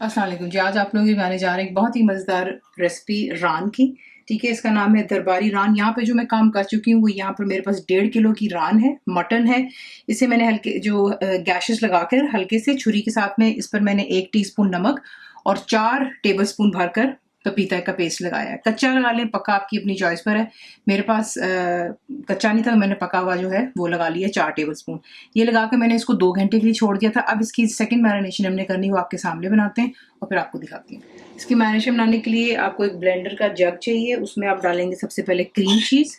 अस्सलाम वालेकुम जी। आज आप लोगों की बनाने जा रहे हैं एक बहुत ही मज़ेदार रेसिपी रान की। ठीक है, इसका नाम है दरबारी रान। यहाँ पे जो मैं काम कर चुकी हूँ वो यहाँ पर मेरे पास 1.5 किलो की रान है, मटन है। इसे मैंने हल्के जो गैशेस लगाकर हल्के से छुरी के साथ में इस पर मैंने 1 टीस्पून नमक और 4 टेबलस्पून भरकर पपीता का पेस्ट लगाया है। कच्चा लगा लें, पक्का आपकी अपनी चॉइस पर है। मेरे पास कच्चा नहीं था तो मैंने पका हुआ जो है वो लगा लिया 4 टेबलस्पून। ये लगा के मैंने इसको 2 घंटे के लिए छोड़ दिया था। अब इसकी सेकंड मैरिनेशन हमने करनी है, वो आपके सामने बनाते हैं और फिर आपको दिखाती हूँ। इसकी मैरिनेशन बनाने के लिए आपको एक ब्लेंडर का जग चाहिए। उसमें आप डालेंगे सबसे पहले क्रीम चीज़।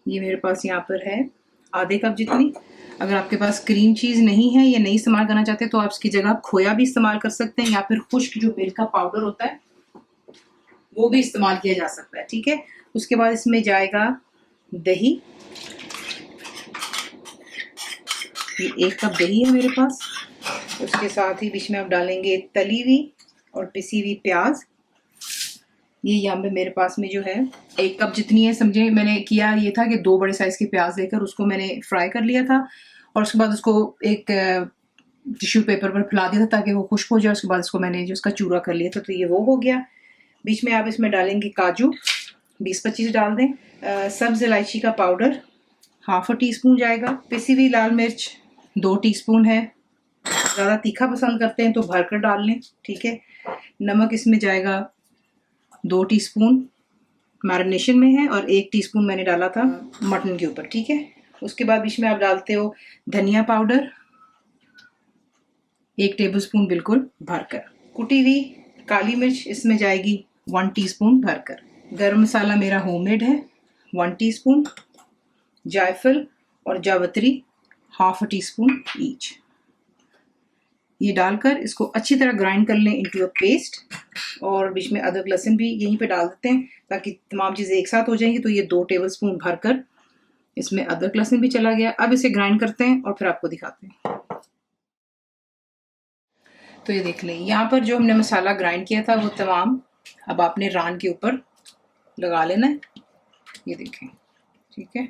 ये मेरे पास यहाँ पर है आधे कप जितनी। अगर आपके पास क्रीम चीज़ नहीं है या नहीं इस्तेमाल करना चाहते तो आप इसकी जगह खोया भी इस्तेमाल कर सकते हैं, या फिर खुश्क जो मिल्क का पाउडर होता है वो भी इस्तेमाल किया जा सकता है। ठीक है, उसके बाद इसमें जाएगा दही। ये 1 कप दही है मेरे पास। उसके साथ ही बीच में आप डालेंगे तली हुई और पिसी हुई प्याज। ये यहाँ पे मेरे पास में जो है 1 कप जितनी है, समझे। मैंने किया ये था कि 2 बड़े साइज के प्याज लेकर उसको मैंने फ्राई कर लिया था और उसके बाद उसको एक टिश्यू पेपर पर फैला दिया था ताकि वो खुश्क हो जाए। उसके बाद इसको मैंने जो उसका चूरा कर लिया था, तो ये वो हो गया। बीच में आप इसमें डालेंगे काजू, 20-25 डाल दें। सब्ज इलायची का पाउडर ½ टीस्पून जाएगा। पिसी हुई लाल मिर्च 2 टीस्पून है। ज़्यादा तीखा पसंद करते हैं तो भरकर डाल लें। ठीक है, नमक इसमें जाएगा 2 टीस्पून, मैरिनेशन में है, और 1 टीस्पून मैंने डाला था मटन के ऊपर। ठीक है, उसके बाद बीच में आप डालते हो धनिया पाउडर 1 टेबलस्पून बिल्कुल भरकर। कुटी हुई काली मिर्च इसमें जाएगी 1 टीस्पून भरकर। गरम मसाला मेरा होममेड है 1 टीस्पून। जायफल और जावित्री ½ टीस्पून ईच। ये डालकर इसको अच्छी तरह ग्राइंड कर लें इनटू अ पेस्ट। और बीच में अदरक लहसुन भी यहीं पे डाल देते हैं ताकि तमाम चीज़ें एक साथ हो जाएंगी। तो ये 2 टेबलस्पून भरकर इसमें अदरक लहसुन भी चला गया। अब इसे ग्राइंड करते हैं और फिर आपको दिखाते हैं। तो ये देख लें, यहाँ पर जो हमने मसाला ग्राइंड किया था वो तमाम अब आपने रान के ऊपर लगा लेना है। ये देखें, ठीक है।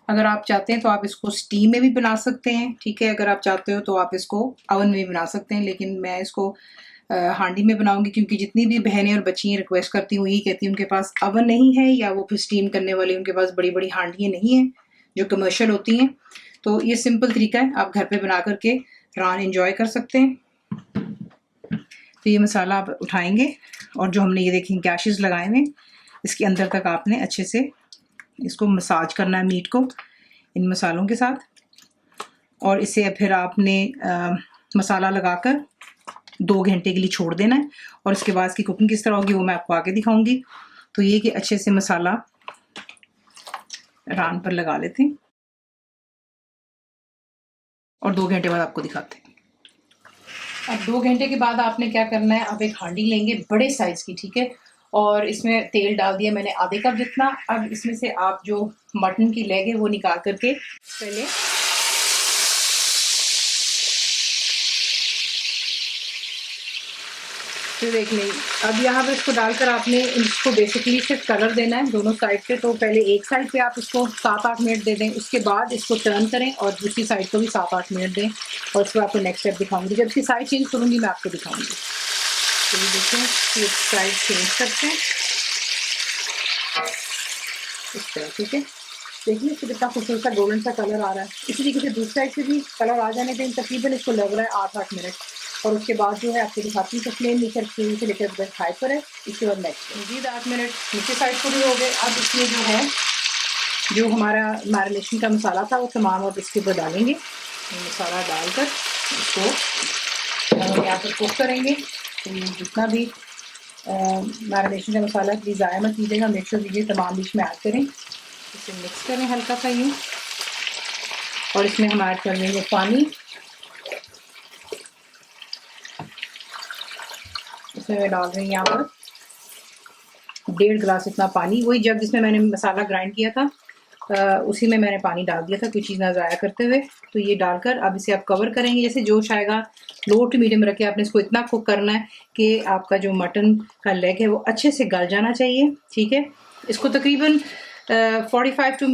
अगर आप चाहते हैं तो आप इसको स्टीम में भी बना सकते हैं। ठीक है, अगर आप चाहते हो तो आप इसको ओवन में भी बना सकते हैं, लेकिन मैं इसको हांडी में बनाऊंगी क्योंकि जितनी भी बहनें और बच्चियाँ रिक्वेस्ट करती हुई यही कहती हैं उनके पास ओवन नहीं है या वो फिर स्टीम करने वाले उनके पास बड़ी बड़ी हांडियाँ नहीं हैं जो कमर्शियल होती हैं। तो ये सिंपल तरीका है, आप घर पे बना करके रान इंजॉय कर सकते हैं। तो ये मसाला आप उठाएंगे और जो हमने ये देखें गैशेस लगाए हुए इसके अंदर तक आपने अच्छे से इसको मसाज करना है मीट को इन मसालों के साथ। और इसे फिर आपने मसाला लगाकर 2 घंटे के लिए छोड़ देना है। और इसके बाद इसकी कुकिंग किस तरह होगी वो मैं आपको आगे दिखाऊंगी। तो ये कि अच्छे से मसाला रान पर लगा लेते हैं और 2 घंटे बाद आपको दिखाते हैं। अब 2 घंटे के बाद आपने क्या करना है, आप एक हांडी लेंगे बड़े साइज की। ठीक है, और इसमें तेल डाल दिया मैंने आधे कप जितना। अब इसमें से आप जो मटन की लेग है वो निकाल करके पहले तो देख लें। अब यहाँ पर इसको डालकर आपने इसको बेसिकली सिर्फ कलर देना है दोनों साइड पे। तो पहले एक साइड पे आप इसको 7-8 मिनट दे दें, उसके बाद इसको टर्न करें और दूसरी साइड को भी 7-8 मिनट दें, और उसको आपको नेक्स्ट स्टेप दिखाऊंगी। जब इसकी साइड चेंज करूँगी मैं आपको दिखाऊंगी। तो ये देखें, ये साइड चेंज करते हैं इस तरह। ठीक है, देखिए इसको कितना खूबसूरत सा गोल्डन सा कलर आ रहा है। इसी तरीके से दूसरी साइड से भी कलर आ जाने दें। तकरीबन इसको लग रहा है 8-8 मिनट। और उसके बाद जो है आपको दिखाती हूँ कि फ्लेम नीचे से लेकर बस हाई पर है। इसके बाद नेक्स्ट मजीद 8 मिनट नीचे साइड पूरी हो गए। अब इसमें जो है जो हमारा मैरिनेशन का मसाला था वो तमाम अब इसके ऊपर डालेंगे। मसाला डालकर इसको यहाँ पर कुक करेंगे। तो जितना भी मैरिनेशन का मसाला प्लीज़ ज़ाया मत कीजिएगा, मेक श्योर कीजिए तमाम बीच में ऐड करें। इसे मिक्स करें हल्का सा यूँ, और इसमें हम ऐड कर लेंगे पानी। इसमें मैं डाल रही हूँ यहाँ पर 1.5 गिलास इतना पानी। वही जग जिसमें मैंने मसाला ग्राइंड किया था उसी में मैंने पानी डाल दिया था, कोई चीज़ ना ज़ाया करते हुए। तो ये डालकर अब इसे आप कवर करेंगे। जैसे जोश आएगा लो टू मीडियम रख के आपने इसको इतना कुक करना है कि आपका जो मटन का लेग है वो अच्छे से गल जाना चाहिए। ठीक है, इसको तकरीबन 45 to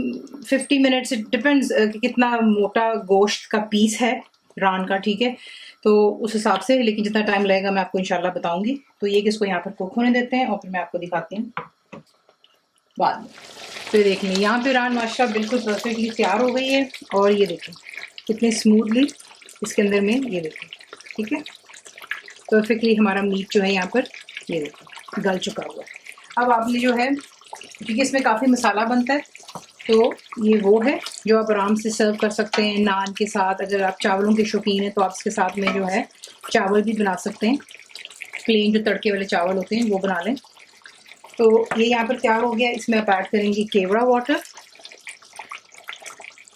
50 मिनट्स, इट डिपेंड्स कि कितना मोटा गोश्त का पीस है रान का, ठीक है, तो उस हिसाब से, लेकिन जितना टाइम लगेगा मैं आपको इंशाल्लाह बताऊंगी। तो ये कि इसको यहाँ पर कुक होने देते हैं और फिर मैं आपको दिखाती हूँ बाद में। तो ये देख लें, यहाँ पे रान माशाल्लाह बिल्कुल परफेक्टली तैयार हो गई है, और ये देखें कितने स्मूथली इसके अंदर में, ये देखें, ठीक है, परफेक्टली हमारा मीट जो है यहाँ पर ये देखें गल चुका हुआ है। अब आपने जो है, क्योंकि इसमें काफ़ी मसाला बनता है, तो ये वो है जो आप आराम से सर्व कर सकते हैं नान के साथ। अगर आप चावलों के शौकीन हैं तो आप इसके साथ में जो है चावल भी बना सकते हैं, प्लेन जो तड़के वाले चावल होते हैं वो बना लें। तो ये यहाँ पर तैयार हो गया। इसमें आप ऐड करेंगे केवड़ा वाटर,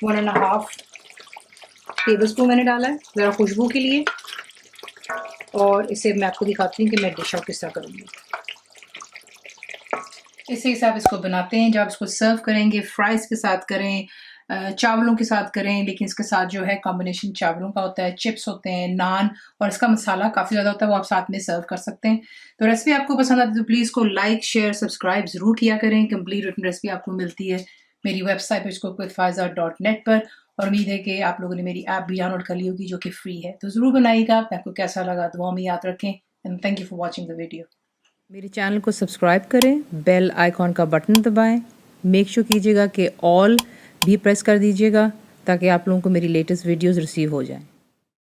1.5 टेबलस्पून मैंने डाला है ज़रा खुशबू के लिए। और इसे मैं आपको दिखाती हूँ कि मैं डिश आउट किस तरह करूँगी। इसी हिसाब से इसको बनाते हैं। जब आप इसको सर्व करेंगे फ्राइज़ के साथ करें, चावलों के साथ करें, लेकिन इसके साथ जो है कॉम्बिनेशन चावलों का होता है, चिप्स होते हैं, नान, और इसका मसाला काफ़ी ज़्यादा होता है, वो आप साथ में सर्व कर सकते हैं। तो रेसिपी आपको पसंद आती है तो प्लीज़ को लाइक शेयर सब्सक्राइब ज़रूर किया करें। कंप्लीट रिटन रेसिपी आपको मिलती है मेरी वेबसाइट पर cookWithFaiza.net पर, और उम्मीद है कि आप लोगों ने मेरी ऐप भी डाउनलोड कर ली होगी जो कि फ्री है। तो ज़रूर बनाइएगा। आपको कैसा लगा दुआ में याद रखें, and thank you for watching the video. मेरे चैनल को सब्सक्राइब करें, बेल आइकॉन का बटन दबाएं, मेक श्योर कीजिएगा कि ऑल भी प्रेस कर दीजिएगा ताकि आप लोगों को मेरी लेटेस्ट वीडियोस रिसीव हो जाएं।